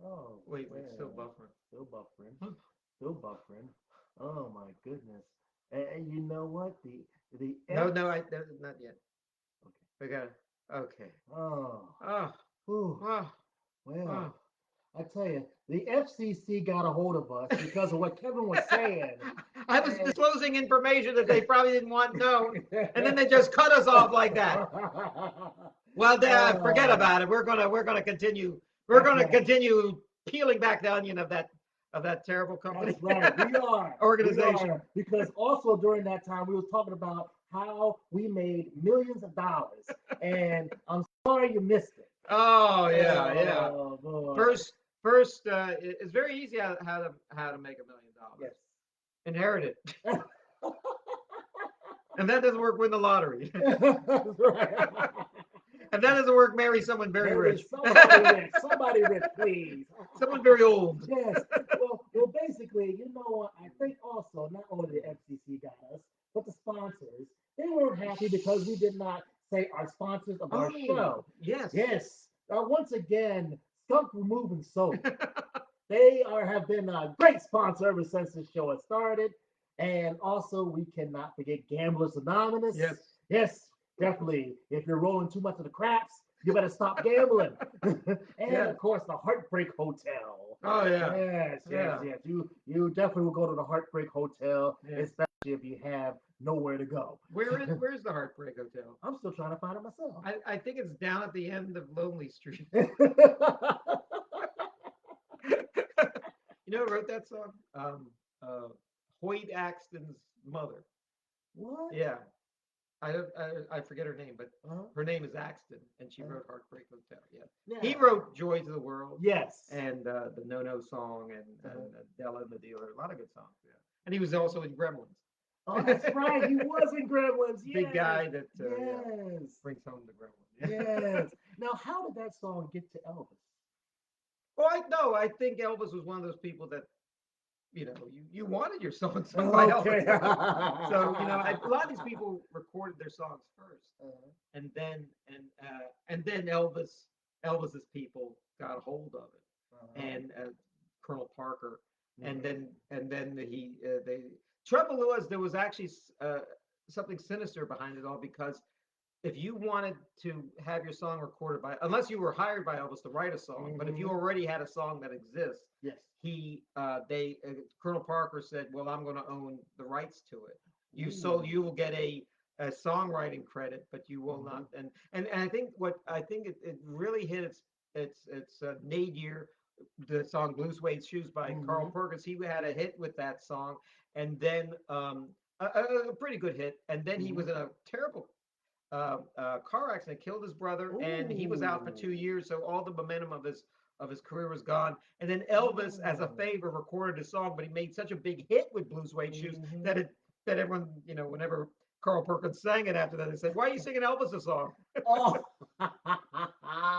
Oh, Wait, wait, still well, buffering. still buffering, still buffering. Oh my goodness. And you know what? The No, F. no, not yet. Okay. We got okay. Oh, Oh, whew. oh, oh. Well, I tell you, the FCC got a hold of us because of what Kevin was saying. I was disclosing information that they probably didn't want known, and then they just cut us off like that. Well, forget Oh, about it. We're gonna continue. We're that's gonna right. continue peeling back the onion of that terrible company That's right. We are. We organization. are. Because also during that time, we was talking about how we made millions of dollars. And I'm sorry you missed it. Oh yeah, yeah. Oh, boy. First, it's very easy how to make $1 million. Yes. Inherit it, and that doesn't work. Win the lottery, That's right. and that doesn't work. Marry someone very Maybe rich, somebody rich, please. someone very old. Yes. Well, basically, you know what? I think also not only the FCC got us, but the sponsors. They weren't happy because we did not say our sponsors of our Oh show. yes. Yes. Once again, Skunk Removing Soap. They have been a great sponsor ever since the show has started. And also, we cannot forget Gamblers Anonymous. Yes. Yes, definitely. If you're rolling too much of the craps, you better stop gambling. And Yeah. of course, the Heartbreak Hotel. Oh yeah. Yes, yes, Yeah. yes. You definitely will go to the Heartbreak Hotel, Yeah. especially if you have nowhere to go. Where's the Heartbreak Hotel? I'm still trying to find it myself. I think it's down at the end of Lonely Street. You know who wrote that song? Hoyt Axton's mother. What? Yeah, I forget her name, but Uh-huh. her name is Axton, and she Uh-huh. wrote Heartbreak Hotel. Yeah, he Yeah. wrote Joy to the World Yes. and the No No song Uh-huh. and Della and the Dealer. A lot of good songs. Yeah, and he was also in Gremlins. Oh, that's right. He was in Gremlins. Big Yes. guy that yeah Yes. brings home the Gremlin. Yeah. Yes. Now, how did that song get to Elvis? Well, I no, I think Elvis was one of those people that you wanted your song sung by Elvis. Okay. So a lot of these people recorded their songs first, Uh-huh. and then Elvis's people got a hold of it, Uh-huh. and Colonel Parker, and Mhm. then he they trouble was there was actually something sinister behind it all because if you wanted to have your song recorded by, unless you were hired by Elvis to write a song, but if you Mhm. already had a song that exists, Yes. Colonel Parker said, "Well, I'm going to own the rights to it. Ooh. You will get a songwriting credit, but you will Mhm. not." And I think it really hit its nadir. The song "Blue Suede Shoes" by Carl Mhm. Perkins. He had a Yes. hit with that song, and then a pretty good hit. And then he was Mhm. in a terrible car accident, killed his brother, and he was out for Ooh. 2 years. So all the momentum of his career was gone. And then Elvis, as a Oh. favor, recorded a song, but he made such a big hit with Blue Suede Shoes Mhm. that everyone, whenever Carl Perkins sang it after that, they said, "Why are you singing Elvis a song?" Oh.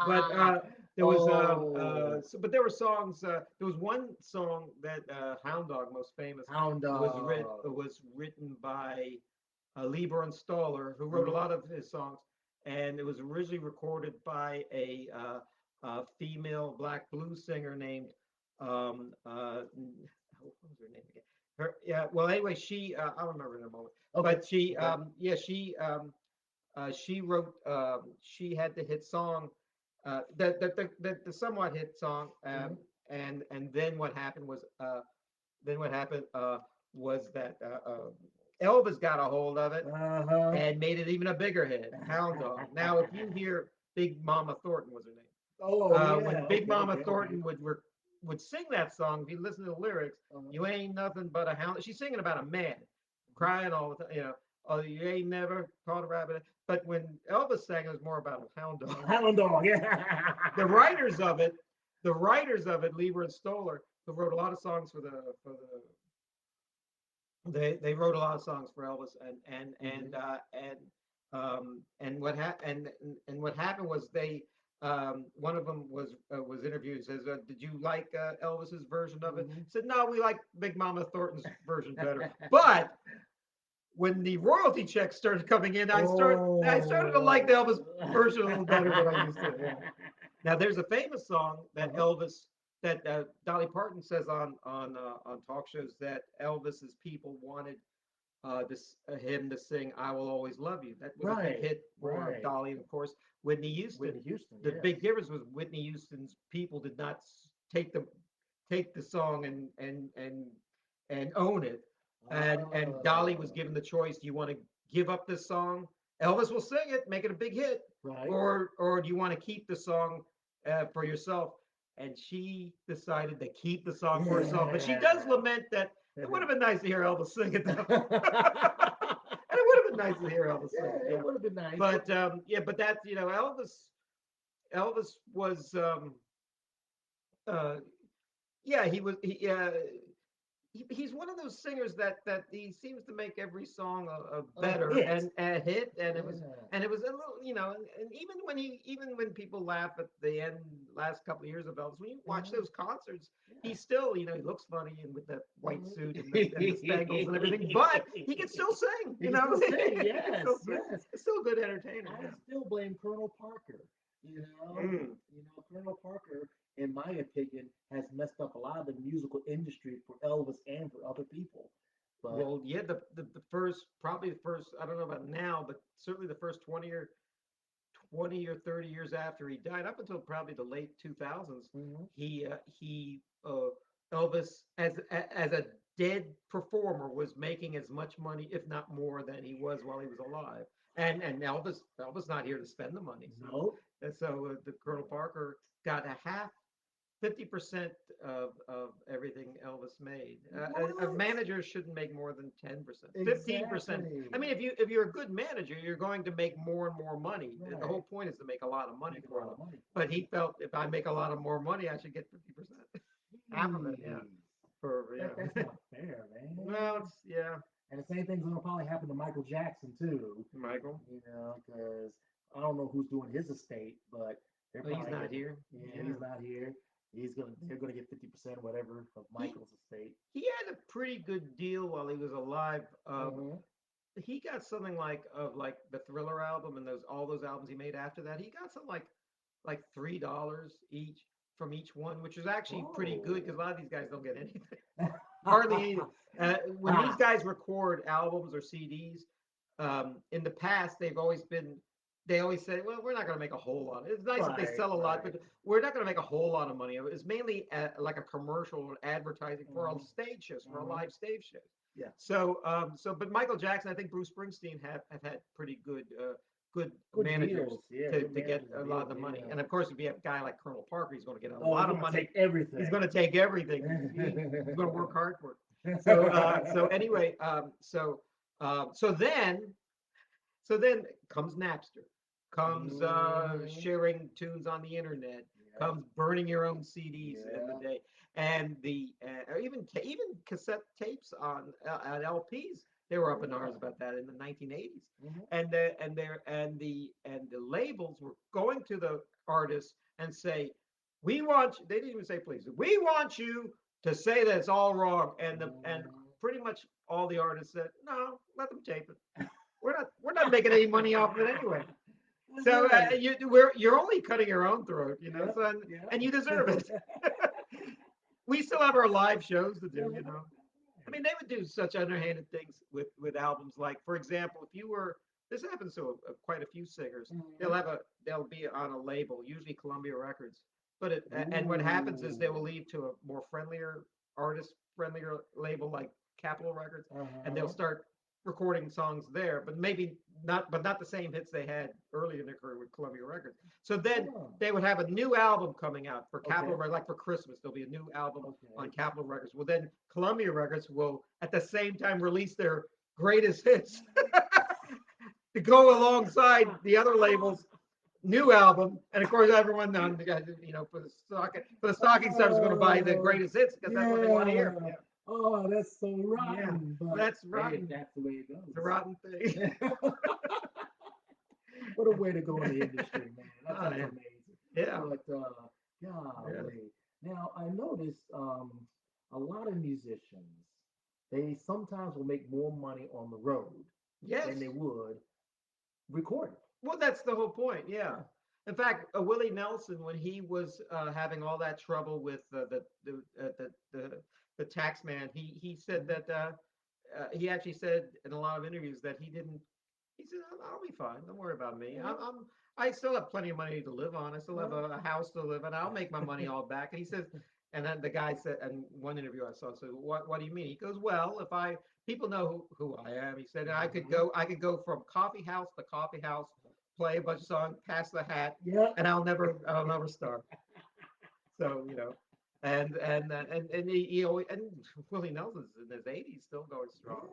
But there was Oh. but there were songs. There was one song that Hound Dog, most famous, Hound dog. was written by Lieber and Stoller, who wrote a Mhm. lot of his songs, and it was originally recorded by a female black blues singer named what was her name again? Her yeah. Well, anyway, I'll remember in a moment. Okay. But Okay. she wrote she had the hit song, the somewhat hit song, Mhm. and then what happened was that Elvis got a hold of it Uh-huh. and made it even a bigger hit, Hound Dog. Now, if you hear Big Mama Thornton was her name, Oh when yeah. Big Okay. Mama Okay. Okay. Thornton would sing that song, if you listen to the lyrics, Uh-huh. you ain't nothing but a hound. She's singing about a man Mhm. crying all the time, oh, you ain't never caught a rabbit. But when Elvis sang, it was more about a hound dog. Hound dog. Yeah. The writers of it, Lieber and Stoller, who wrote a lot of songs for they wrote a lot of songs for Elvis, Mhm. and what happened was they one of them was interviewed, says, did you like Elvis's version of it? Mhm. Said, no, we like Big Mama Thornton's version better. But when the royalty checks started coming in, I started to like the Oh. Elvis version a little better than I used to. Yeah. Now there's a famous song that Uh-huh. Elvis that Dolly Parton says on talk shows that Elvis's people wanted him to sing "I Will Always Love You." That was a big Right, hit for right. Dolly, and of course Whitney Houston. Whitney Houston, The yes. big difference was Whitney Houston's people did not take the song and own it, and Dolly was Oh, given the choice: do you want to give up this song? Elvis will sing it, make it a big hit, right. or do you want to keep the song for yourself? And she decided to keep the song for herself. But she does Yeah. lament that it would have been nice to hear Elvis sing it though. And it would have been nice to hear Elvis sing it, Yeah, it yeah. would have been nice. But yeah, but that's Elvis was uh, yeah, he's one of those singers that he seems to make every song a better Hit. and a hit, Yeah. and it was a little, and even when people laugh at the end last couple of years of Elvis, when you watch Mhm. those concerts, Yeah. he's still, he looks funny and with that white Mhm. suit and the spangles and everything, but he can still sing, You can still sing, he can yes, still sing. yes. He's still a good entertainer. I Yeah. still blame Colonel Parker. You know, Mm. Colonel Parker, in my opinion, has messed up a lot of the musical industry for Elvis and for other people. But Well, yeah, the first, probably the first, I don't know about now, but certainly the first 20 or 30 years after he died, up until probably the late 2000s, mhm. he Elvis as a dead performer was making as much money, if not more, than he was while he was alive. And Elvis not here to spend the money, so No, the Colonel Parker got a half 50% of everything Elvis made. A what? manager shouldn't make more than 10%, 15%. I Exactly. mean, if you're a good manager, you're going to make more and more money. The Right. whole point is to make a lot of money Make a for lot them. of money. But he felt if I make a lot of more money, I should get 50%, half of it. Yeah, Jeez. That's yeah. not fair, Well, man. it's yeah, And the same thing's gonna probably happen to Michael Jackson too. Michael. Because I don't know who's doing his estate, but they're Well, he's probably not getting. here. Yeah, Yeah, he's not here. They're gonna get 50% whatever of he Michael's estate. he had a pretty good deal while he was alive. Mm-hmm. He got something like the Thriller album and those all those albums he made after that. He got something like $3 each from each one, which is actually pretty good because Oh. a lot of these guys don't get anything. Hardly any. When these Ah, guys record albums or CDs, in the past they always say, well, we're not going to make a whole lot. It's nice if they right, sell a lot, right. but we're not going to make a whole lot of money. It's mainly like a commercial or advertising for our Mm-hmm. stage shows, for our Mm-hmm. live stage shows. Yeah. But Michael Jackson, I think Bruce Springsteen have had pretty good Good managers deals. Yeah, to good get managers a and lot of deals. the money. Yeah. And of course, if you have a guy like Colonel Parker, he's going to get a Oh, he's lot of gonna money. take He's everything. going to take everything. He's going to work hard for it. So anyway, so then comes Napster, comes Mhm. sharing tunes on the internet, Yeah, comes burning your own CDs in the yeah. day, and or even cassette tapes on LPs. They were up in arms Yeah. about that in the 1980s, Mhm. and the labels were going to the artists and say, "We want." They didn't even say, "Please." We want you to say that it's all wrong, and Mhm. pretty much all the artists said, "No, let them tape it. We're not making any money off of it anyway." That's So right. you're only cutting your own throat, Yep. so, and you Yep. deserve it. We still have our live shows to do. I mean, they would do such underhanded things with albums. Like, for example, if you were this happens to quite a few singers. Mhm. They'll be on a label, usually Columbia Records. And what happens is they will Ooh. leave to a more friendlier artist friendlier label like Capitol Records, and they'll Uh-huh. start recording songs there, but maybe not the same hits they had early in their career with Columbia Records. So then Oh. they would have a new album coming out for Capitol Okay. Records, like for Christmas. There'll be a new album on Okay. Capitol Records. Well, then Columbia Records will at the same time release their greatest hits to go alongside the other labels' new album. And of course, everyone on for the stocking stuff is going to buy the Oh, greatest hits because that's what they want to hear. yeah. Yeah, Oh, that's so yeah. rotten, Well, but that's hey, rotten. that's the way it It's a rotten thing. goes. What a way to go in the industry, man. That's Oh just yeah, amazing. yeah, But yeah. golly. Now I noticed a lot of musicians, they sometimes will make more money on the road than Yes. they would recording. Well, that's the whole point. Yeah. In fact, Willie Nelson, when he was having all that trouble with the tax man, he said Mhm. that he actually said in a lot of interviews that he didn't. He said, I'll be fine. Don't worry about me. Yeah. I still have plenty of money to live on. I still have Well, a house to live in. I'll make my money all back." And he says, and then the guy said, and one interview I saw said, What do you mean?" He goes, "Well, if I people know who I am," he said, mhm. I could go from coffee house to coffee house, play a bunch of songs, pass the hat, Yeah. and I'll never starve. So and he always, and Willie Nelson's in his 80s, still going strong.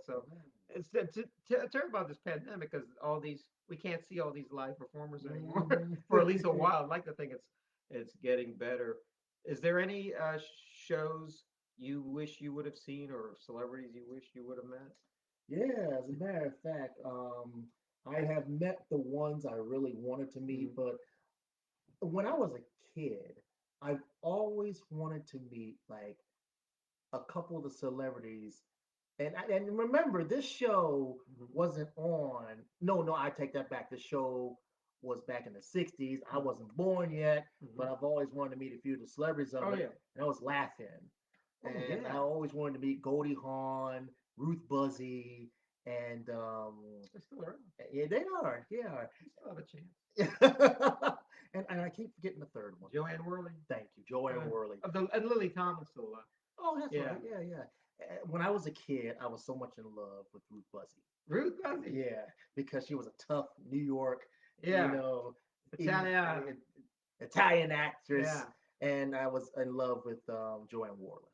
So it's to talk about this pandemic because all these we can't see all these live performers anymore Mhm. for at least a while. I'd like to think it's getting better. Is there any shows you wish you would have seen or celebrities you wish you would have met? Yeah, as a matter of fact, I have met the ones I really wanted to meet, Hmm. but when I was a kid, I've always wanted to meet like a couple of the celebrities. And remember, this show Hmm. wasn't on. No, no, I take that back. The show was back in the '60s. I Hmm. wasn't born yet, Hmm. but I've always wanted to meet a few of the celebrities of Oh it. yeah. And I was laughing. Oh And I yeah. always wanted to meet Goldie Hawn, Ruth Buzzy, and They're still around. yeah, they are. They are. They still have a chance. And I keep forgetting the third one. Joanne Worley. Thank you, Joanne Uh, Worley. and Lily Tomlin's still alive. Oh, that's Yeah. right. Yeah, yeah. When I was a kid, I was so much in love with Ruth Buzzy. Ruth Buzzy. Yeah, because she was a tough New York, you Yeah. know, in, Italian. Italian actress, Yeah. and I was in love with Joanne Worley.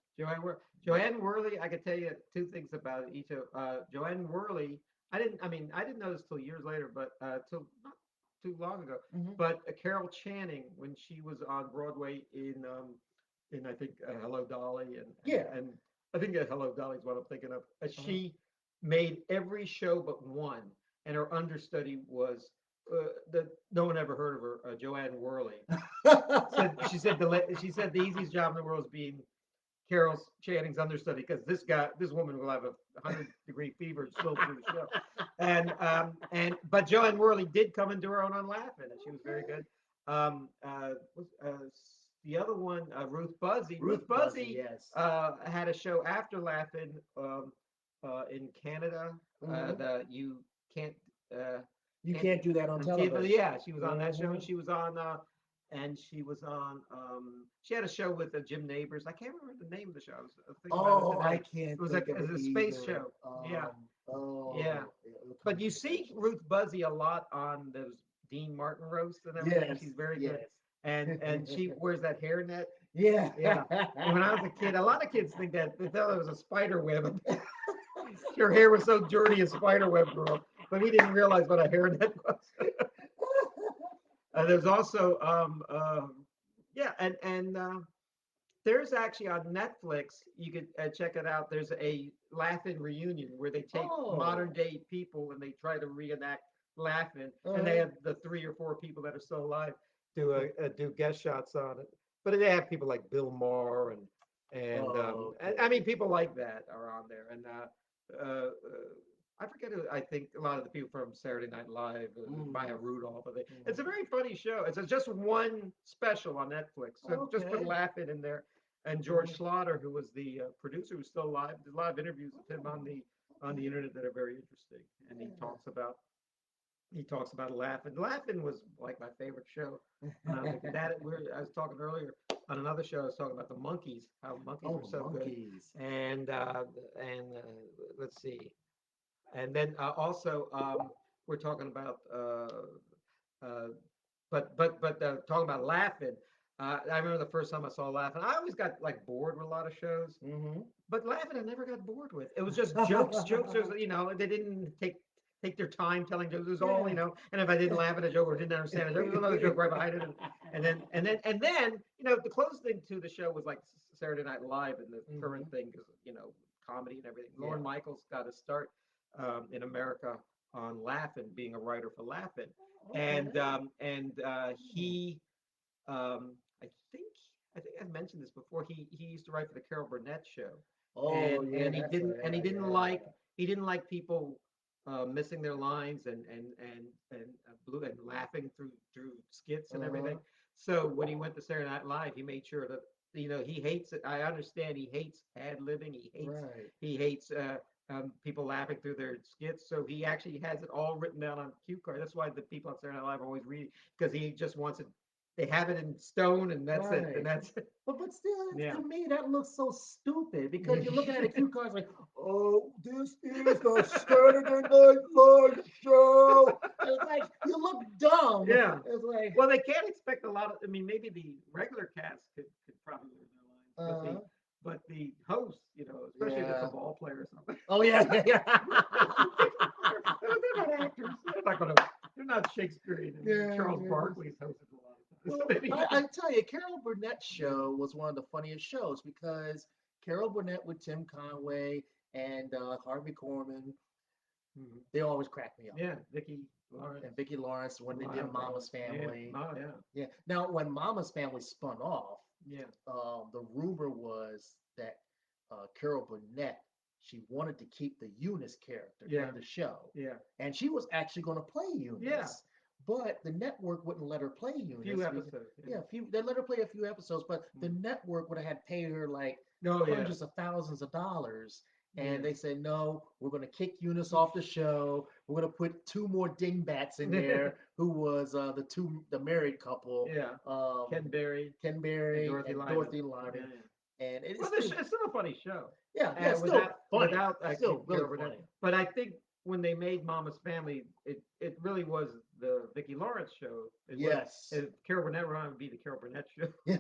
Joanne Worley. I could tell you two things about each of Joanne Worley. I didn't know this till years later, but till not too long ago. Hmm. But Carol Channing, when she was on Broadway in I think Hello Dolly, Yeah. and I think Hello Dolly is what I'm thinking of. Uh-huh. She made every show but one, and her understudy was the no one ever heard of her, Joanne Worley. She said the easiest job in the world is being Carol Channing's understudy because this woman will have a 100-degree fever still through the show. But Joanne Worley did come into her own on Laughing, and she was very good. The other one, Ruth Buzzy. Ruth Ruth Buzzy, Buzzy yes. had a show after Laughing in Canada. Hmm. The You Can't uh, You can't can't do that on on TV. television. Yeah, she was on that show, Hmm. and she was on she had a show with Jim Neighbors. I can't remember the name of the show. I was thinking about it Oh, I today. can't It think of was it a space either. show. Yeah, yeah. It'll come But to you me see eventually. Ruth Buzzy a lot on those Dean Martin roasts and everything. Yes, She's very good. yes. And she wears that hairnet. Yeah. Yeah. And when I was a kid, a lot of kids think that they thought it was a spider web. Her hair was so dirty, a spider web girl. But he didn't realize what a hairnet was. There's also yeah, and there's actually on Netflix. You could check it out. There's a Laugh-In reunion where they take modern Oh. day people and they try to reenact Laugh-In, and they Uh-huh. have the 3 or 4 people that are still alive do guest shots on it. But they have people like Bill Maher Oh, and I mean okay. people like that are on there. And I forget who. I think a lot of the people from Saturday Night Live, Maya Mm, Rudolph. It's a mhm. very funny show. It's just one special on Netflix. So just put Okay. Laugh It in there. And George Mhm. Slaughter, who was the producer, who's still alive. There's a lot of interviews with him Oh, on the okay. internet that are very interesting. And Yeah. he talks about Laughing. Laughing was like my favorite show when I was a kid. I was talking earlier on another show. I was talking about the monkeys, how monkeys Oh, were the so good. monkeys. And let's see, and then also we're talking about uh, talking about Laughing. I remember the first time I saw Laughing. I always got like bored with a lot of shows, Hmm. but Laughing I never got bored with. It was just jokes, jokes. There's they didn't take their time telling jokes. It was all Yeah. And if I didn't laugh at a joke or didn't understand a joke, there was another joke right behind it. And then the closest thing to the show was like Saturday Night Live and the current Hmm. thing because comedy and everything. Lorne Yeah. Michaels got a start in America on Laughing, being a writer for Laughing, Okay. and he um, I think I think I mentioned this before. He used to write for the Carol Burnett show, Oh, yeah, and that's right. he Yeah, didn't yeah. like people. missing their lines blue and laughing through skits and everything. Uh-huh. So when he went to Saturday Night Live, he made sure that he hates it. I understand he hates ad libbing. Right. He hates people laughing through their skits. So he actually has it all written down on cue card. That's why the people on Saturday Night Live always read it because he just wants it. They have it in stone, and that's it. And Right. that's it. But still, Yeah. to me, that looks so stupid because you're looking at a cue card it's like, oh, this is the Saturday Night Live show. It's like you look dumb. Yeah. It's like, Well, they can't expect a lot of. I mean, maybe the regular cast could probably learn their lines, uh, but the host, especially if it's a yeah. ball player or something, Oh yeah, yeah, yeah. they're not actors. They're not gonna. They're not Shakespearean. I mean, Yeah, Charles yeah. Barkley's hosted a lot of times. So Well, maybe he I can. tell you, Carol Burnett's show was one of the funniest shows because Carol Burnett with Tim Conway and Harvey Korman, Mhm. they always crack me up. Yeah, Vicky Lawrence. And Vicki Lawrence when they did Wild Mama's Rose. Yeah. Family. Oh yeah. Yeah. Now, when Mama's Family spun off, Yeah. the rumor was that Carol Burnett she wanted to keep the Eunice character Yeah. in the show, Yeah. and she was actually going to play Yeah. Eunice, but the network wouldn't let her play Few Eunice. episodes. Yeah. Yeah, they let her play a few episodes, but the Mm. network would have had to pay her like Oh yeah. hundreds of thousands of dollars. Yeah. And they said, no, we're going to kick Eunice off the show. We're going to put two more dingbats in there, who was the married couple, Yeah. um, Ken Berry Ken and Berry Dorothy and Lyman. Dorothy Yeah, Lyman. yeah. And Well, it's still, it's still a funny show. yeah, yeah, still Without funny. actually Still really Carol Burnett. funny. But I think when they made Mama's Family, it really was the Vicki Lawrence show. Yes. Carol Burnett were on to be the Carol Burnett show. Yeah,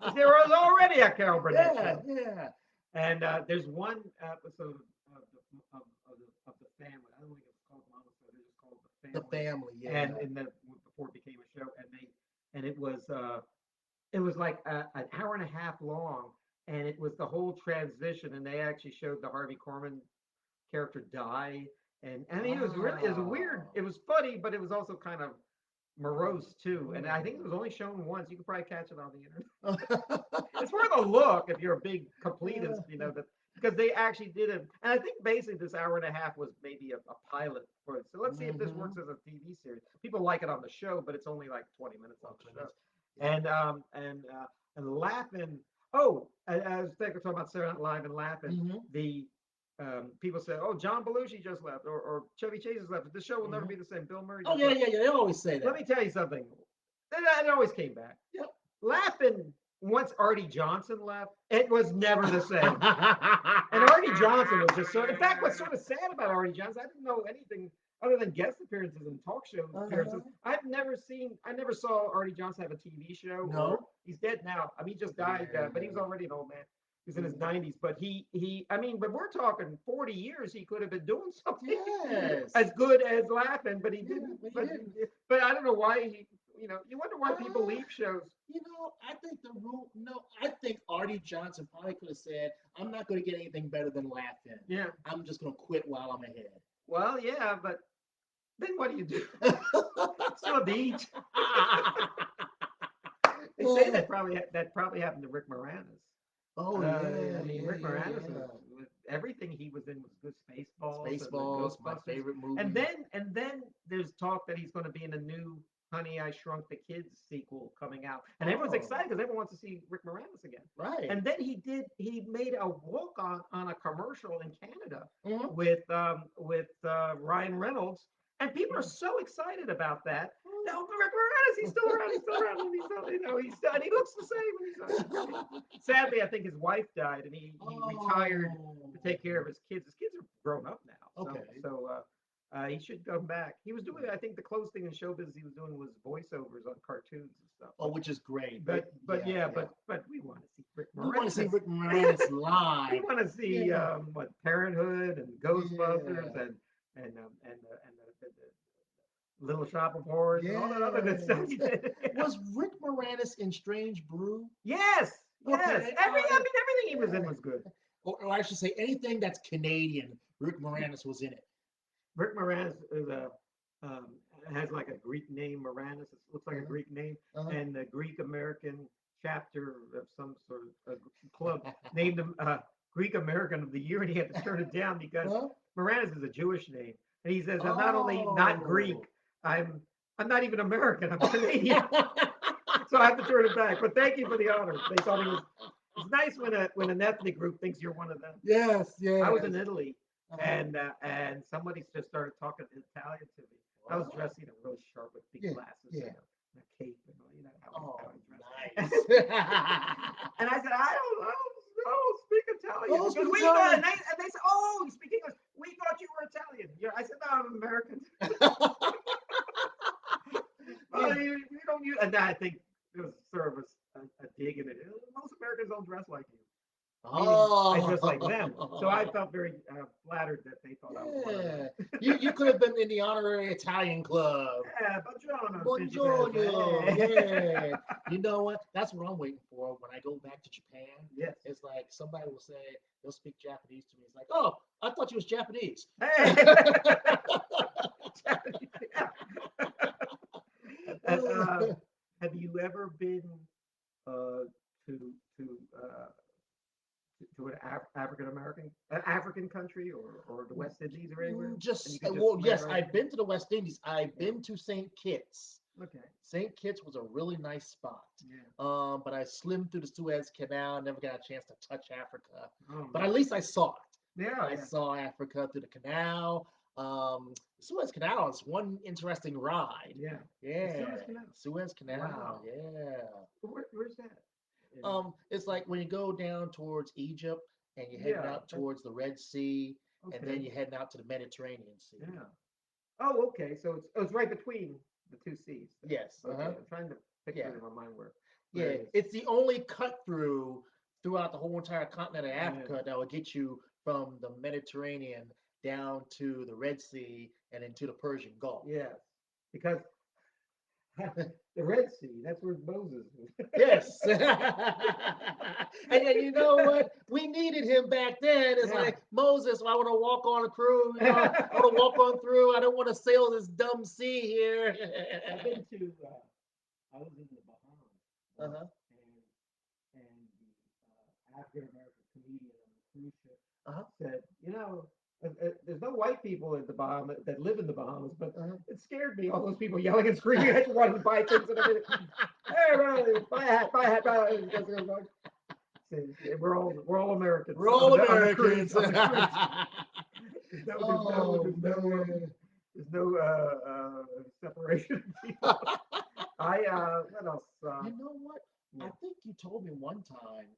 'Cause there was already a Carol Burnett show. yeah. And there's one episode of the family. I don't think it's called Mama's Family. They just called it the The family. family, And yeah. before it became a show, and it was like an hour and a half long, and it was the whole transition, and they actually showed the Harvey Korman character die, and I mean it was weird. Wow. It was funny, but it was also kind of morose too. And I think it Mm. was only shown once. You could probably catch it on the internet. Yeah. It's worth a look if you're a big completist, that because they actually did it. And I think basically this hour and a half was maybe a pilot for it. So let's see if this Hmm. works as a TV series. People like it on the show, but it's only like 20 minutes on the show. Yeah. And laughing. Oh, I was talking about Saturday Night Live and laughing. Hmm. The people say, "Oh, John Belushi just left," or Chevy Chase has left. The show will never Hmm. be the same. Bill Murray Oh just yeah, left. yeah, yeah. They always say Let that. me tell you something. It always came back. Yep. Laughing once Artie Johnson left, it was never the same. And Artie Johnson was just so. In fact, what's sort of sad about Artie Johnson, I didn't know anything other than guest appearances and talk show appearances. Uh-huh. I never saw Artie Johnson have a TV show. Or No. he's dead now. I mean, he just died, but he was Yeah. already an old man. He's in his Mhm. 90s, but I mean, but we're talking 40 years. He could have been doing something Yes. as good as laughing, but he Yeah, didn't. but he But didn't. but I don't know why you wonder why people Uh, leave shows. I think the rule. No, I think Artie Johnson probably could have said, "I'm not going to get anything better than laughing. Yeah. I'm just going to quit while I'm ahead." Well, yeah, but then what do you do? Still have to eat. They say that probably happened to Rick Moranis. Oh yeah, I mean, yeah, Rick yeah, Moranis yeah. was everything he was in was good. Spaceballs and the Spaceballs, my Ghostbusters, favorite and movie. then there's talk that he's going to be in a new Honey I Shrunk the Kids sequel coming out, and everyone's Oh, excited because everyone wants to see Rick Moranis again. right. And then he made a walk on a commercial in Canada Mhm. with Ryan Reynolds, and people are Mm. so excited about that. No, Rick Moranis, he's still around. He's still around. And he's still, he's still, and he looks the same. Sadly, I think his wife died, and he retired to take care of his kids. His kids are grown up now, Okay. he should come back. He was doing, I think, the closest thing in show business he was doing was voiceovers on cartoons and stuff. Oh, which is great. But Yeah, yeah, yeah. but we want to see Rick We want to see Moranis. Rick Moranis We live. want to see Yeah. what Parenthood and Ghostbusters Yeah. the Little Shop of Horrors and all that other good stuff Yes. he did. Was Rick Moranis in Strange Brew? Yes, yes. Okay. I mean, everything he was in Yeah. was good. Or I should say, anything that's Canadian, Rick Moranis was in it. Rick Moranis is um, has like a Greek name. Moranis, it looks like a Uh-huh. Greek name, Uh-huh. and the Greek American chapter of some sort of club named him Greek American of the Year, and he had to turn it down because Huh? Moranis is a Jewish name. And he says, I'm not only not Greek, Oh. I'm not even American. I'm Canadian. So I have to turn it back. But thank you for the honor. They thought he was. It's nice when an ethnic group thinks you're one of them. Yes, I yes. was in Italy, and somebody just started talking Italian to me. I was dressed, really sharp with big Yeah, glasses yeah. and a cape, and how Oh, I dress. nice. And I said, I don't speak Italian Oh, because speak we thought, Italian. and they said, oh, you speak English. We thought you were Italian. Yeah, I said, no, I'm American. Well, you don't use, and I think it was sort of a dig in it. Most Americans don't dress like you. Meaning I dress like them. So I Oh. felt very flattered that they thought I was one of them. Yeah. You could have been in the honorary Italian club. Yeah, buongiorno, Buongiorno. Yeah. You know what? That's what I'm waiting for when I go back to Japan. Yes. It's like somebody will say, they'll speak Japanese to me. It's like, oh, I thought you was Japanese. Hey. And, have you ever been to uh, to an African country or the West Indies or anywhere? And you could Well, yes, right I've been to the West Indies. I've been to St. Kitts. Okay. St. Kitts was a really nice spot. Yeah. But I slimmed through the Suez Canal, never got a chance to touch Africa. Oh, But man. at least I saw it. Yeah. I saw Africa through the canal. The Suez Canal is one interesting ride. Yeah. Yeah. The Suez Canal. Suez Canal. Wow. Yeah. Where's that? It's like when you go down towards Egypt and you're heading out towards the Red Sea, and then you're heading out to the Mediterranean Sea. Yeah. Oh, okay. So it's right between the two seas. Yes. Okay. I'm trying to picture it in my mind where Yeah, it is. it's the only cut through throughout the whole entire continent of Africa that will get you from the Mediterranean down to the Red Sea and into the Persian Gulf. Yes, because the Red Sea, that's where Moses was. Yes. And you know what? We needed him back then. It's like, Moses, I want to walk on through. I want to walk on through. I don't want to sail this dumb sea here. I've been to, I was in the Bahamas. Uh-huh. And the African American comedian on the cruise ship said, there's no white people in the Bahamas that live in the Bahamas, but it scared me. All those people yelling and screaming at you, running by things and everything. Hey, brother, buy a hat, buy a hat, buy a hat. We're all Americans. We're all Americans. There's no separation. What else? You know what? I think you told me one time.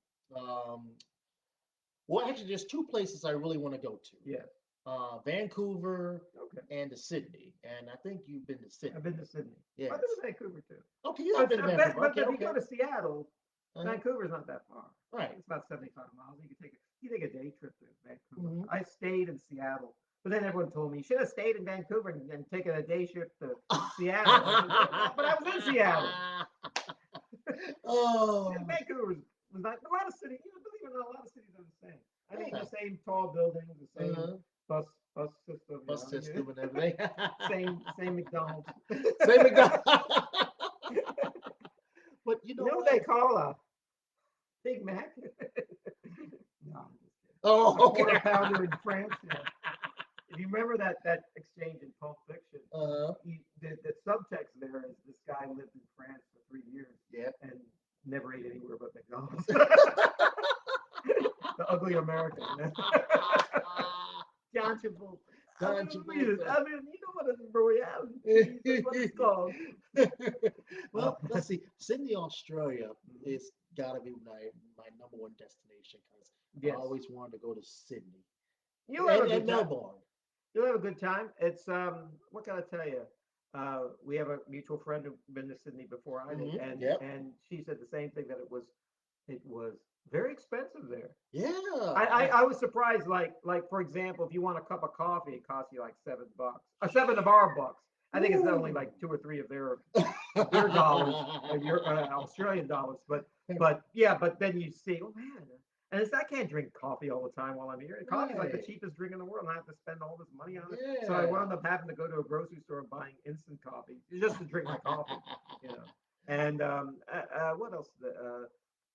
Well, actually, there's two places I really want to go to. Yeah. Vancouver and to Sydney. And I think you've been to Sydney. I've been to Sydney. Yes. I've been to Vancouver too. Okay, you have been to Vancouver. But if you go to Seattle, Vancouver's not that far. Right. It's about 75 miles. You take a day trip to Vancouver. I stayed in Seattle. But then everyone told me you should have stayed in Vancouver and taken a day trip to Seattle. But I was in Seattle. Vancouver was not a lot of cities. Believe it or not, a lot of cities are the same. I mean, the same tall buildings, the same bus system, and everything. same McDonald's. Same McDonald's. But you know what they call a Big Mac? No, I'm just kidding. Oh, a quarter pounder in France. Yeah. If you remember that exchange in Pulp Fiction, the subtext there is this guy lived in France for 3 years and never ate anywhere but McDonald's. The ugly American. John Travolta. I mean, you know what a reality. That's what it's called. Well, let's see. Sydney, Australia is got to be my number one destination because I always wanted to go to Sydney. You'll have a good Melbourne. You'll have a good time. It's what can I tell you? We have a mutual friend who's been to Sydney before I did, and she said the same thing, that it was very expensive there. Yeah. I was surprised. Like for example, if you want a cup of coffee, it costs you like $7, or $7 of our bucks. I think it's only like 2 or 3 of their dollars, your Australian dollars. But then you see, oh man. And I can't drink coffee all the time while I'm here. Coffee is like the cheapest drink in the world, and I have to spend all this money on it. Yeah. So I wound up having to go to a grocery store and buying instant coffee just to drink my coffee. And what else?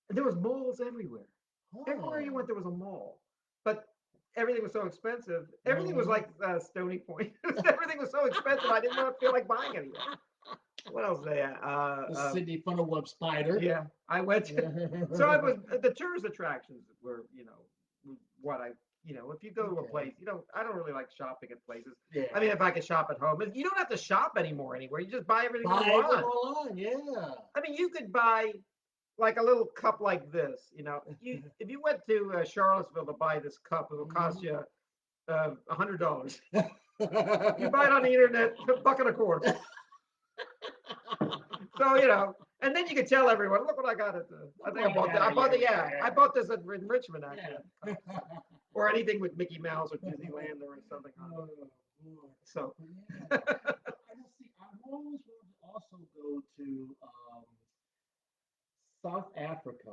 There was malls everywhere. Everywhere you went, there was a mall. But everything was so expensive. Everything was Mhm. like Stony Point. Everything was so expensive. I didn't want to feel like buying anything. What else they had? The Sydney Funnel Web Spider. Yeah, I went to. So I was the tourist attractions were, what I, if you go to a Okay. place, I don't really like shopping at places. Yeah. I mean, if I could shop at home, you don't have to shop anymore anywhere. You just buy everything Buy everything online. online. Yeah. I mean, you could buy like a little cup like this. If you went to Charlottesville to buy this cup, it will cost you $100. You buy it on the internet, $1.25. So and then you can tell everyone, look what I got at the. I think I bought that. I bought this in Richmond actually, Yeah. or anything with Mickey Mouse or Disneyland or something. Oh, Lord. So Yeah. I just see. I've always wanted to also go to South Africa,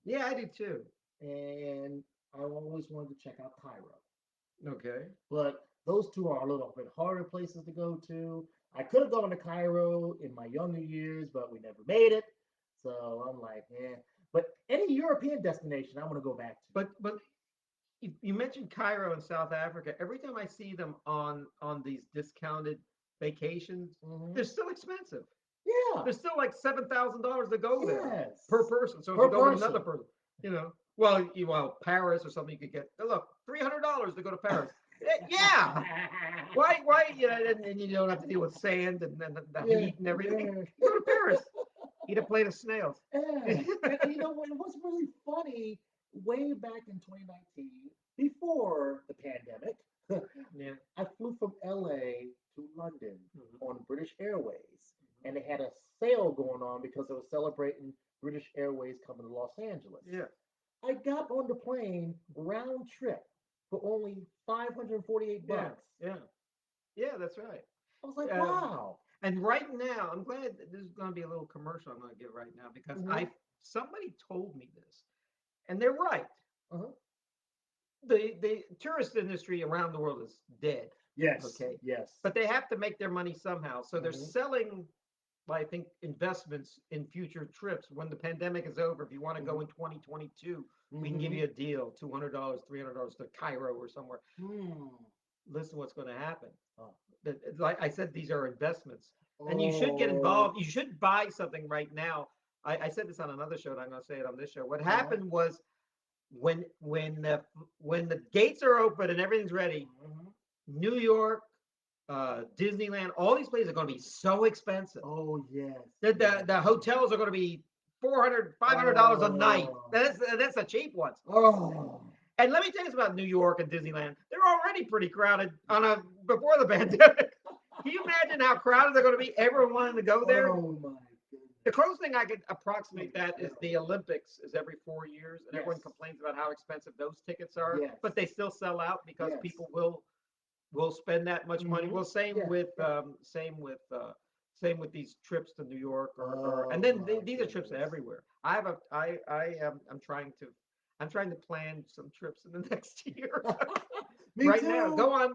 yeah, I do too. and I always wanted to check out Cairo. Okay. But those two are a little bit harder places to go to. I could have gone to Cairo in my younger years, but we never made it. So I'm like, eh. But any European destination, I want to go back to. But you mentioned Cairo in South Africa. Every time I see them on these discounted vacations, Hmm. they're still expensive. Yeah. They're still like $7,000 to go there Yes. per person. So if Per you go with another person. person, Paris or something, you could get look $300 to go to Paris. Yeah. Why? And you don't have to deal with sand and the Yeah. heat and everything. Yeah. You go to Paris, eat a plate of snails. Yeah. And you know what? What's really funny, way back in 2019, before the pandemic, Yeah. I flew from LA to London Mhm. on British Airways, and they had a sale going on because they were celebrating British Airways coming to Los Angeles. Yeah. I got on the plane round trip for only 548 Yeah. bucks. Yeah. Yeah. That's right. I was like, Um, wow. and right now, I'm glad that this is going to be a little commercial I'm going to give right now because Hmm. I somebody told me this, and they're right. Uh-huh. The tourist industry around the world is dead. Yes. Okay, Yes. but they have to make their money somehow. So they're Hmm. selling, I think, investments in future trips. When the pandemic is over, if you want to go Hmm. in 2022, we can give Hmm. you a deal, $200, $300 to Cairo or somewhere. Hmm. Listen, what's going to happen? Oh. Like I said, these are investments, and you should get Oh. involved. You should buy something right now. I said this on another show, and I'm going to say it on this show. What Uh-huh. happened was when when the when the gates are open and everything's ready, Mhm. New York, Disneyland, all these places are going to be so expensive. Oh yes, The yes. hotels are going to be $400, $500 a night. Oh, That's the cheap ones. oh, And let me tell you about New York and Disneyland. They're already pretty crowded before the pandemic. Can you imagine how crowded they're going to be? Everyone wanting to go there. oh my The goodness. closest thing I could Oh, approximate that is the Olympics is every 4 years, and everyone yes, complains about how expensive those tickets are, yes, but they still sell out because yes. people will spend that much money. Mm-hmm. Well, Yeah, yeah. same with these trips to New York or and Oh then my these are trips to goodness. everywhere. I am I'm trying to plan some trips in the next year. Me Right now. too. Go on.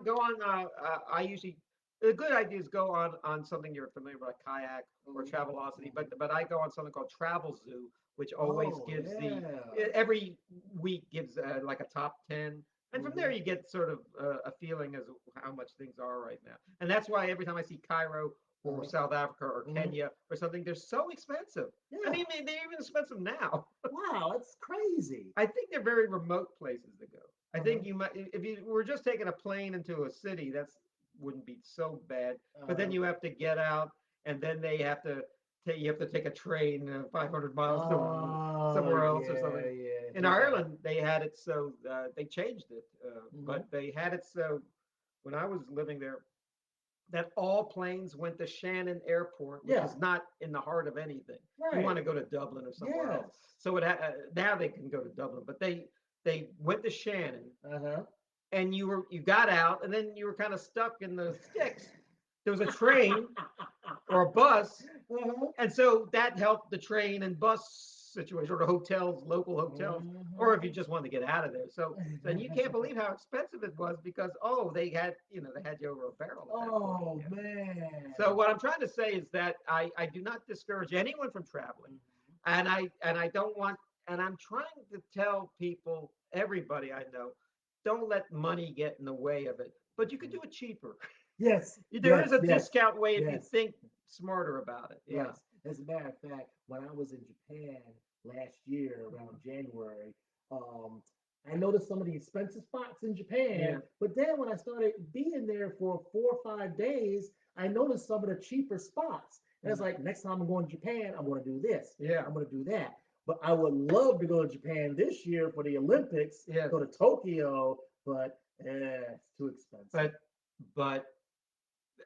I usually a good idea is go on something you're familiar with, like kayak or Mhm, Travelocity, mhm. but I go on something called Travel Zoo, which always Oh gives yeah. every week gives like a top 10, and from there Hmm. you get sort of a feeling as how much things are right now, and that's why every time I see Cairo or Uh-huh. South Africa or Hmm. Kenya or something, they're so expensive. I Yeah. mean, they're even expensive now. Wow, it's crazy. I think they're very remote places to go. I Uh-huh. think you might if you were just taking a plane into a city, that's wouldn't be so bad. But then Uh-huh. you have to get out, and then they have to you have to take a train 500 miles to Oh somewhere else or yeah, something. yeah. In You got. Ireland, they had it so they changed it, Hmm. but they had it so when I was living there that all planes went to Shannon Airport, which Yeah. is not in the heart of anything. You want Right. to go to Dublin or somewhere else. Yes. So now they can go to Dublin, but they went to Shannon, Uh-huh. and you got out, and then you were kind of stuck in the sticks. There was a train or a bus, Uh-huh. and so that helped the train and bus situation, or the hotels, local hotels, or if you Mhm. just wanted to get out of there. So and you can't believe how expensive it was because they had you over a barrel at that point. Oh Yeah. man. So what I'm trying to say is that I do not discourage anyone from traveling, Mhm. and I don't want, and I'm trying to tell people, everybody I know, don't let money get in the way of it. But you can do it cheaper. Yes, There is yes, a yes, discount way if you yes, think smarter about it. Yeah. yes. As a matter of fact, when I was in Japan last year around January, um, I noticed some of the expensive spots in Yeah. Japan. But then when I started being there for 4 or 5 days, I noticed some of the cheaper spots. And it's Mm. like, next time I'm going to Japan, I'm going to do this. Yeah. I'm going to do that. But I would love to go to Japan this year for the Olympics, Yes. go to Tokyo, but it's too expensive. But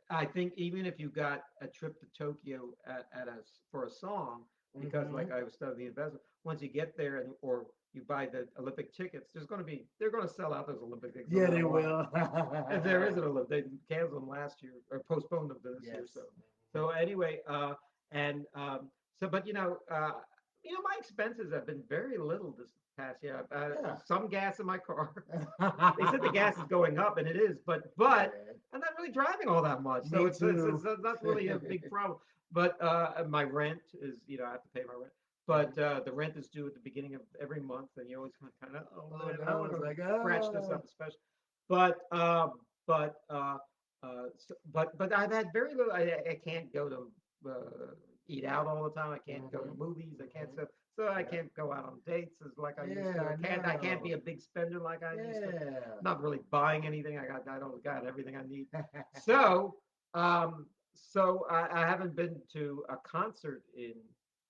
I think even if you got a trip to Tokyo for a song, because Hmm. like I was studying the investment, once you get there and or you buy the Olympic tickets, they're going to sell out those Olympic tickets no Yeah, matter they what. will. If there is an Olympic, they canceled them last year or postponed them to this year. Yes. So anyway, and so but my expenses have been very little this past year. Yeah. Some gas in my car. They said the gas is going up, and it is, but I'm not really driving all that much, so Me it's too. not really a big problem. But my rent is, I have to pay my rent. But the rent is due at the beginning of every month, and you always kind of, oh Oh man, how no, am I it's going to like scratch this up, especially. But but but I've had very little. I can't go to eat out all the time. I can't go to Mhm. movies. I can't Mhm. so I Yeah. can't go out on dates as like I used to. Yeah, I I can't be know. a big spender like I used to. Yeah. Not really buying anything. I don't got everything I need. So I haven't been to a concert in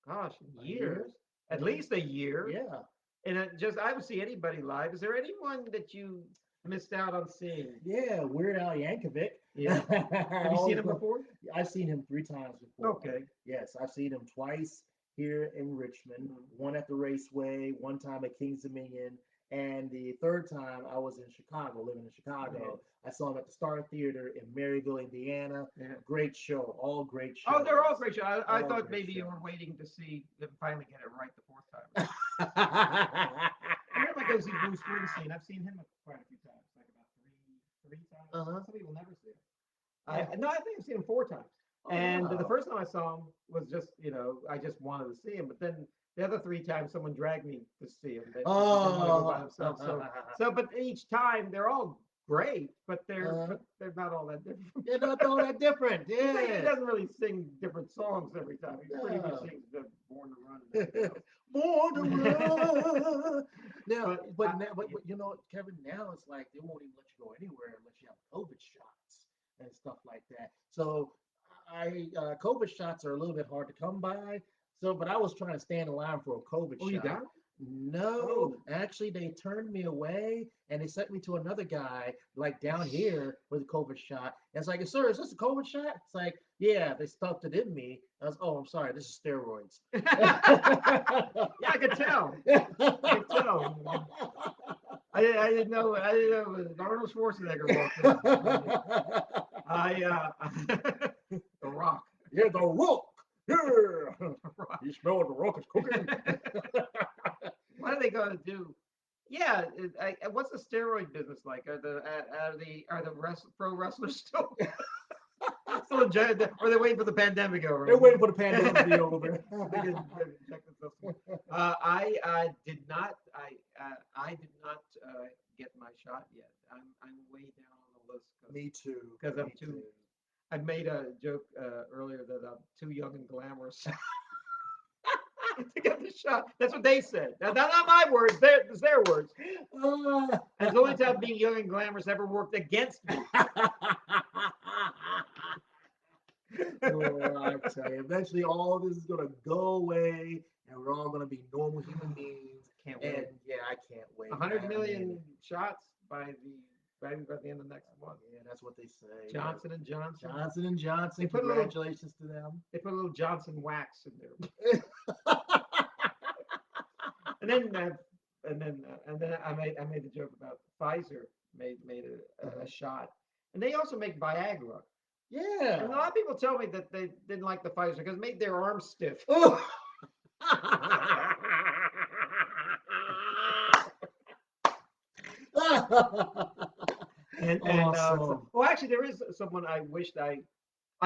gosh A year? years, at Yeah. least a year. Yeah. And I haven't seen anybody live. Is there anyone that you missed out on seeing? Yeah, Weird Al Yankovic. Yeah. I Have you seen always him go. before? I've seen him 3 times before. Okay. Yes, I've seen him twice here in Richmond. Mhm. One at the Raceway, one time at Kings Dominion, and the third time I was in Chicago, living in Yeah. Chicago. I saw him at the Star Theater in Maryville, Indiana. Yeah. Great show, all great Oh, they're all shows, great shows. I all thought great maybe you were shows. waiting to see them finally get it right the fourth time or something. I never go see Bruce Springsteen. I've seen him quite a few times, like about three times. Uh-huh. Some people never see him. Yeah. No, I think I've seen him 4 times. Oh And the wow. first time I saw him was just, I just wanted to see him. But then the other 3 times, someone dragged me to see him. They didn't want to go by Oh. themselves. But each time they're all great, but they're Uh, but they're not all that different. they're not all that different. He Yes. doesn't really sing different songs every time. He pretty much No. sings the Born to Run and everything else. Born to run. Now, But but you know, Kevin, now it's like they won't even let you go anywhere unless you have COVID shots and stuff like that. So COVID shots are a little bit hard to come by. So, but I was trying to stand in line for a COVID oh, you shot. got it? No, Oh, actually, they turned me away and they sent me to another guy, like down here with a COVID shot. And it's like, sir, is this a COVID shot? It's like, yeah, they stuffed it in me. I was, oh, I'm sorry, this is steroids. yeah, I could tell. I could tell. I didn't know. I didn't know it was Arnold Schwarzenegger walked in. The Rock. Yeah, the rock. Yeah. The Rock. You smell what the rock is cooking? What are they going to do? Yeah, what's the steroid business like? Are the pro wrestlers still still in jail? Or are they waiting for the pandemic over? They're waiting for the pandemic to be over. They can check themselves. I did not. I did not get my shot yet. I'm way down on the list Me too. because I'm Me too. too. I made a joke earlier that I'm too young and glamorous to get the shot. That's what they said. Not my words. It's their words. And it's the only time being young and glamorous ever worked against me. Oh, I tell you, eventually all this is gonna go away, and we're all gonna be normal human beings. Can't And wait. yeah, I can't wait. 100 I million mean, shots by the end of next month. yeah, that's what they say. Johnson and Johnson. Johnson and Johnson. They put a little. Congratulations to them. They put a little Johnson wax in there, and then I made the joke about Pfizer made a shot, and they also make Viagra. Yeah. And a lot of people tell me that they didn't like the Pfizer because it made their arms stiff. Oh. And Awesome. well, actually, there is someone I wished I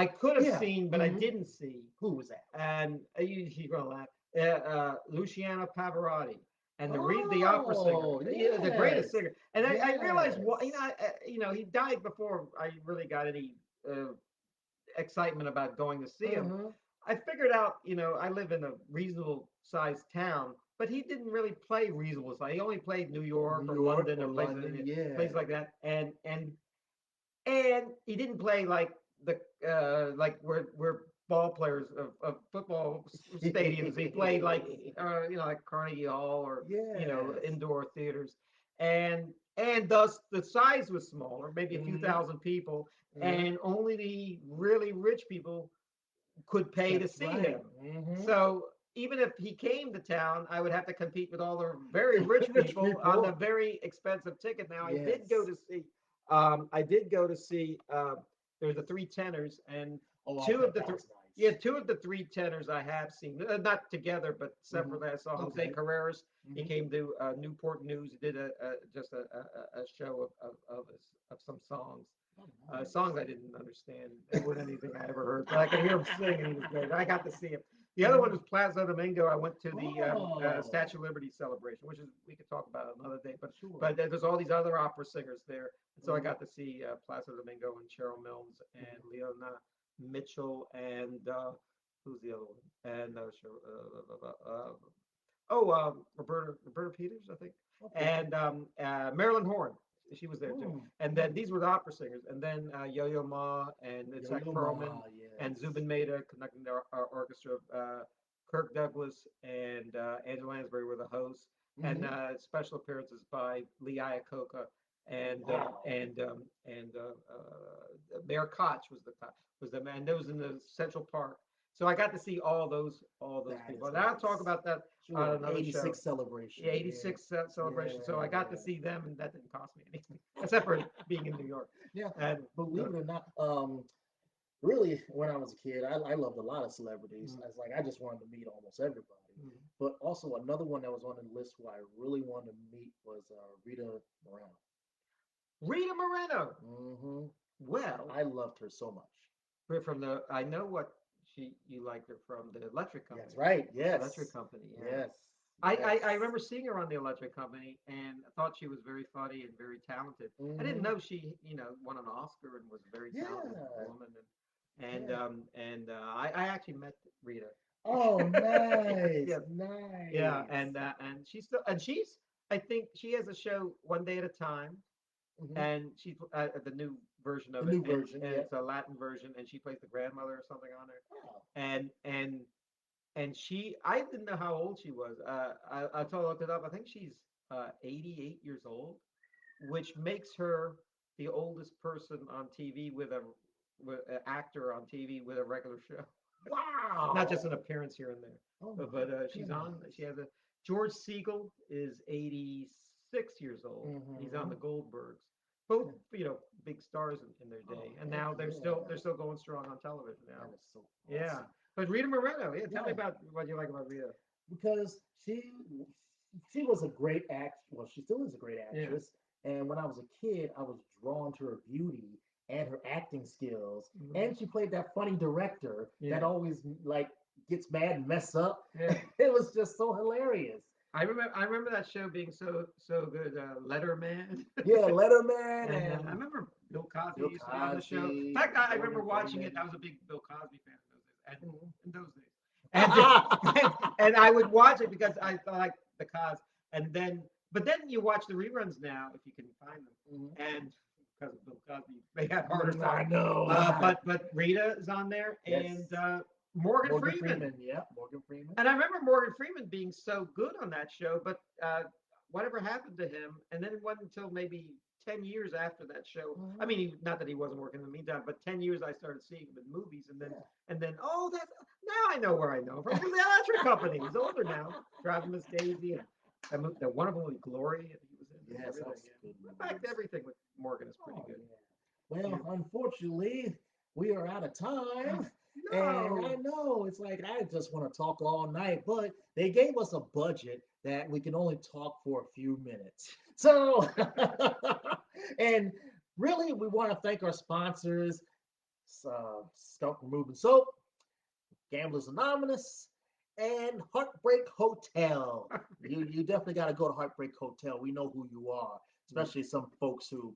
could have Yeah. seen, but I didn't see. Who was that? And you're gonna laugh. Luciano Pavarotti, and the opera singer, Oh, the greatest yes. singer. And I realized what Yes. he died before I really got any uh, excitement about going to see him. Uh-huh. I figured out, I live in a reasonable sized town, but he didn't really play reasonable size. He only played New York New or York London or or London, yeah. places like that, and he didn't play like the like where ball players of football stadiums. He played like like Carnegie Hall or Yes. indoor theaters, and thus the size was smaller, maybe a few Hmm. thousand people, Hmm. and only the really rich people could pay to That's see right. him. Hmm. So even if he came to town, I would have to compete with all the very rich Rich people on the people. very expensive ticket. Now Yes. I did go to see. There's the three tenors, and Oh, I two of bet the that three. was Yeah, nice. two of the three tenors I have seen, not together but Hmm. separately. I saw Jose Okay. Carreras. He Hmm. came to Newport News. He did just a show of some songs. Oh, Songs I nice. didn't understand. It wasn't anything I ever heard, but I could hear him sing, and he was great. I got to see him. The other one Hmm. was Plaza Domingo. I went to the Oh, Statue of Liberty celebration, which is we could talk about another day. sure. But there's all these other opera singers there, and so I Hmm. got to see Plaza Domingo and Cheryl Milnes and Hmm. Leona Mitchell and who's the other one? And Roberta Peters, I think, Okay. and Marilyn Horn. She was there too. Mm. And then Mm. these were the opera singers, and then Yo-Yo Ma and Yo Zach Yo Perlman Ma, and yes. Zubin Mehta conducting our orchestra. Kirk Douglas and Angela Lansbury were the hosts, and Hmm. special appearances by Lee Iacocca and Wow. Mayor Koch was the man. That was in the Central Park. So I got to see all those That people, is and I'll talk nice. about that on Sure. another show. 86 celebration. Yeah, Yeah. 86 celebration. So I got to Yeah. see them, and that didn't cost me anything, except for being in New York. Yeah. And Believe it or not, really, when I was a kid, I loved a lot of celebrities. mm, I was like, I just wanted to meet almost everybody. mm. But also another one that was on the list who I really wanted to meet was Rita Moreno. Rita Moreno. Hmm. Well, I loved her so much. we're from the. I know what you liked her from the Electric That's Company. right. Electric Yes. Company. Yeah. Yes. I Yes. remember seeing her on the Electric Company and I thought she was very funny and very talented. I didn't Hmm. know she, won an Oscar and was a very talented Yeah. woman. Yeah. I actually met Rita. Oh, Yeah, nice. yeah, Nice. and she's I think she has a show One Day at a Time, Hmm. and she's the new version The of it, new version. and Yep. it's a Latin version, and she plays the grandmother or something on there, Wow. and I didn't know how old she was. I told looked it up. I think she's 88 years old, which makes her the oldest person on TV with an actor on TV with a regular show, not just an Wow. appearance here and there. Oh my But she's on. She goodness. has a George Siegel is 86 years old. He's on Hmm. the Goldbergs. Both big stars in their Oh day, and heck now they're yeah. still going strong on television now. That is so Yeah, awesome. but Rita Moreno, yeah, tell me Yeah, about what you like about Rita. because she was a great act. Well, she still is a great Yeah. actress. And when I was a kid, I was drawn to her beauty and her acting skills. Mhm. And she played that funny director that Yeah. always like gets mad and mess up. Yeah. It was just so hilarious. I remember that show being so good. Letterman. Yeah, Letterman And I and remember Bill Cosby Bill used to be on the show. In Cosby, fact, I remember Morgan watching it. I Freeman. was a big Bill Cosby fan Mhm. in those days, and and I would watch it because I like the Cos. And then, but then you watch the reruns now if you can find them, Mhm. and because of Bill Cosby, they have harder I time. know. But Rita is on there, Yes. and Morgan Morgan Freeman. Freeman. Yeah, Morgan Freeman. And I remember Morgan Freeman being so good on that show, but whatever happened to him, and then it wasn't until maybe 10 years after that show. I Mhm. mean, not that he wasn't working in the meantime, but 10 years I started seeing him in movies, Yeah. and then oh, that's now I know where I know him from. From the Electric Company. He's older now. Driving Miss Daisy, and that wonderful movie Glory, and he was in and Yes, that everything. was Yeah. good In fact, movies. everything with Morgan is pretty Oh good. yeah. Well, Yeah. unfortunately, we are out of time. And I No. know it's like I just want to talk all night, but they gave us a budget that we can only talk for a few minutes. So, and really, we want to thank our sponsors, Skunk Removing Soap, Gamblers Anonymous, and Heartbreak Hotel. You definitely got to go to Heartbreak Hotel. We know who you are, especially some folks who,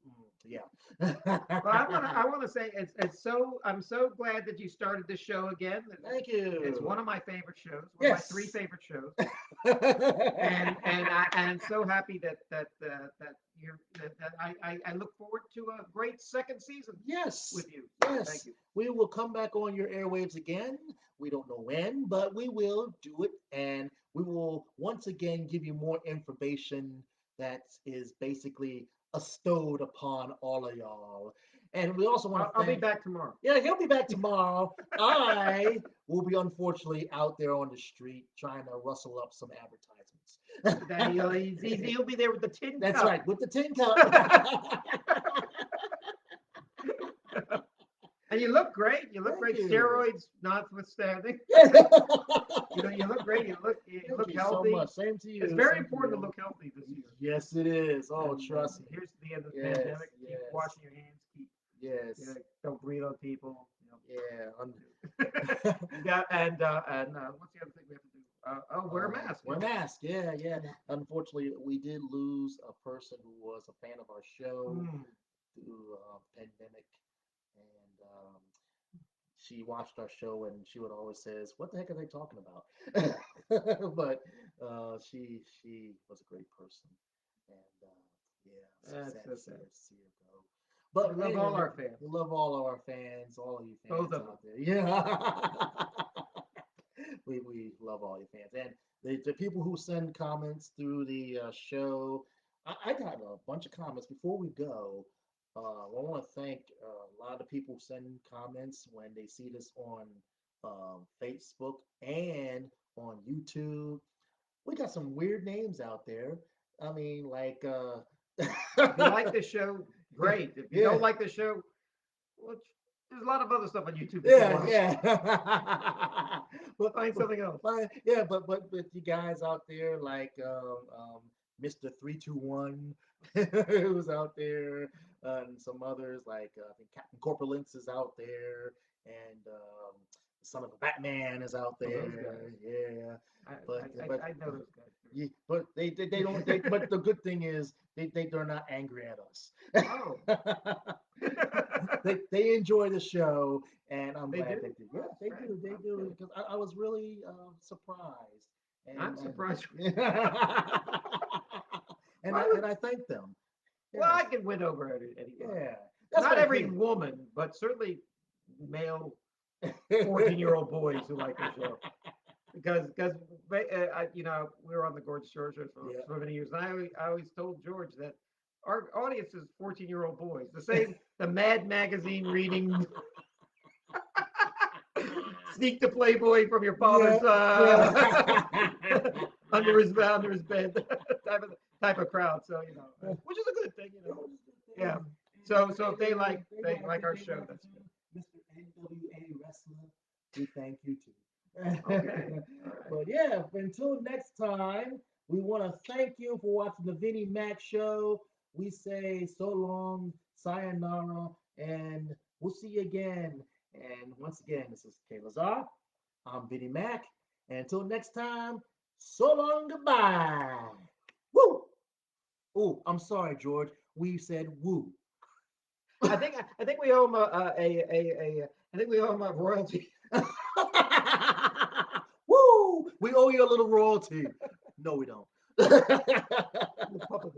yeah. Well, I want to say it's so I'm so glad that you started this show again. Thank It's you. one of my favorite shows, one of my three Yes. favorite shows, and I'm so happy that I look forward to a great second season Yes. with you. So thank Yes. you. We will come back on your airwaves again. We don't know when, but we will do it. And we will once again give you more information that is basically bestowed upon all of y'all. And we also want to I'll be thank, back tomorrow. yeah, he'll be back tomorrow. I will be unfortunately out there on the street trying to rustle up some That advertisements. he'll be there with the tin That's cup. right, with the tin cup. And you look great. You look Thank great. you. Steroids notwithstanding. Thank You look great. You look you so healthy. much. Same to It's you. very Same to important to you. look healthy this year. Yes, it is. Oh, And trust me. here's the end of the Yes, pandemic. Keep yes, washing your hands. Keep yes. don't breathe on people. Yeah. And what's the other thing we have to do? Wear a mask. Wear a mask. Yeah, yeah. Unfortunately, we did lose a person who was a fan of our show Mm. through pandemic, and she watched our show, and she would always says, "What the heck are they talking about?" But she was a great person, and yeah, so That's sad so to see sad. her go. But We love all anyway, our fans. we love all of our fans, all of you Both fans of them. out there. Yeah. We love all your fans and the people who send comments through the show. I got a bunch of comments before we go. I want to thank a lot of the people who send comments when they see this on Facebook and on YouTube. We got some weird names out there. I mean, like, If you like the show, great. If you yeah, don't like the show, well, there's a lot of other stuff on YouTube you can yeah, watch. yeah. Find something else. Yeah, but you guys out there like Mr. 321 who's out there, and some others like I think Captain Corpulence is out there, and the Son of a Batman is out Oh, those there. guys. Yeah, I, but I know those guys. yeah, but they don't they but the good thing is they're not angry at us. Oh, They enjoy the show, and I'm they do. glad they do. Oh, Yeah, that's they great. do. They do Okay. because I was really surprised, I'm and surprised. Why would, and I thank them. well, I Yes, can win over anybody. yeah, that's Not my every thing. woman, but certainly male 14-year-old boys who like the show. Because we were on the Gorgeous George show Yeah. for many years, and I always told George that our audience is 14-year-old boys, the same the Mad magazine reading, sneak the Playboy from your Yeah, father's yeah. under his bed type of crowd. So which is a good thing. Yeah. So if they like our show, that's good. Mr. NWA Wrestler, we thank you too. Okay. All right. But yeah, until next time, we want to thank you for watching the Vinnie Mac Show. We say so long, sayonara, and we'll see you again. And once again, this is Kaye Lazar. I'm Vinnie Mac. And until next time, so long, goodbye. Woo! Oh, I'm sorry, George. We said woo. I think we owe him I think we owe him a royalty. Woo! We owe you a little royalty. No, we don't. The puppet.